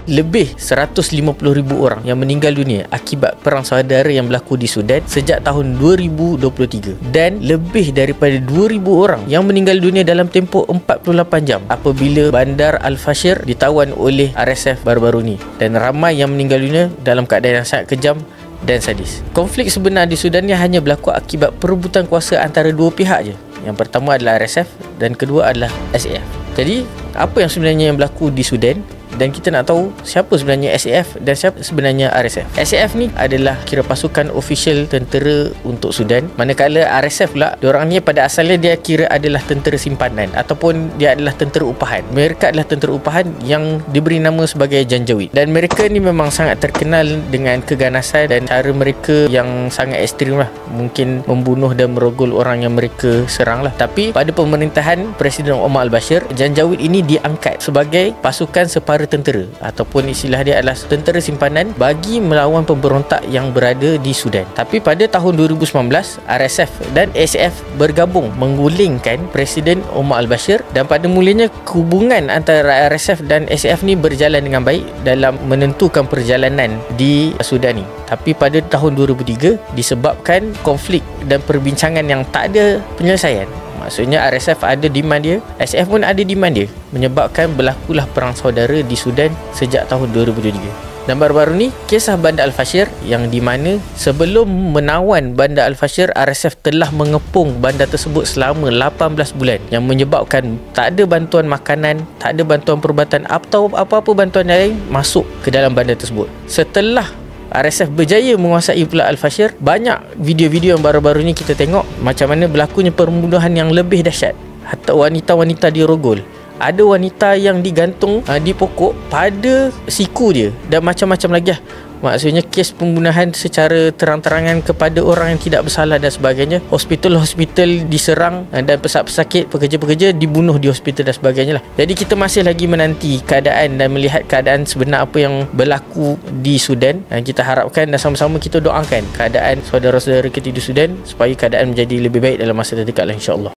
lebih 150,000 orang yang meninggal dunia akibat perang saudara yang berlaku di Sudan sejak tahun 2023, dan lebih daripada 2,000 orang yang meninggal dunia dalam tempoh 48 jam apabila bandar Al-Fashir ditawan oleh RSF baru-baru ni, dan ramai yang meninggal dunia dalam keadaan yang sangat kejam dan sadis. Konflik sebenar di Sudan ni hanya berlaku akibat perebutan kuasa antara dua pihak je. Yang pertama adalah RSF dan kedua adalah SAF. Jadi, apa yang sebenarnya yang berlaku di Sudan, dan kita nak tahu siapa sebenarnya SAF dan siapa sebenarnya RSF. SAF ni adalah kira pasukan official tentera untuk Sudan, manakala RSF pula, diorang ni pada asalnya dia kira adalah tentera simpanan ataupun dia adalah tentera upahan. Mereka adalah tentera upahan yang diberi nama sebagai Janjaweed, dan mereka ni memang sangat terkenal dengan keganasan dan cara mereka yang sangat ekstrim lah, mungkin membunuh dan merogol orang yang mereka serang lah. Tapi pada pemerintahan Presiden Omar Al-Bashir, Janjaweed ini diangkat sebagai pasukan separa tentera, ataupun istilah dia adalah tentera simpanan bagi melawan pemberontak yang berada di Sudan. Tapi pada tahun 2019, RSF dan SAF bergabung menggulingkan Presiden Omar Al-Bashir, dan pada mulanya hubungan antara RSF dan SAF ni berjalan dengan baik dalam menentukan perjalanan di Sudan ni. Tapi pada tahun 2003, disebabkan konflik dan perbincangan yang tak ada penyelesaian, maksudnya RSF ada demand dia, SAF pun ada demand dia, menyebabkan berlakulah perang saudara di Sudan sejak tahun 2023. Dan baru-baru ni, kisah bandar Al-Fashir, yang di mana sebelum menawan bandar Al-Fashir, RSF telah mengepung bandar tersebut selama 18 bulan, yang menyebabkan tak ada bantuan makanan, tak ada bantuan perubatan atau apa-apa bantuan lain masuk ke dalam bandar tersebut. Setelah RSF berjaya menguasai pula Al-Fashir, banyak video-video yang baru-baru ni kita tengok macam mana berlakunya pembunuhan yang lebih dahsyat. Hatta wanita-wanita dirogol, ada wanita yang digantung di pokok pada siku dia, dan macam-macam lagi lah. Maksudnya kes pembunuhan secara terang-terangan kepada orang yang tidak bersalah dan sebagainya. Hospital-hospital diserang dan pesakit-pesakit, pekerja-pekerja dibunuh di hospital dan sebagainya lah. Jadi kita masih lagi menanti keadaan dan melihat keadaan sebenar apa yang berlaku di Sudan, dan kita harapkan dan sama-sama kita doakan keadaan saudara-saudara kita di Sudan supaya keadaan menjadi lebih baik dalam masa terdekat lah, insya-Allah.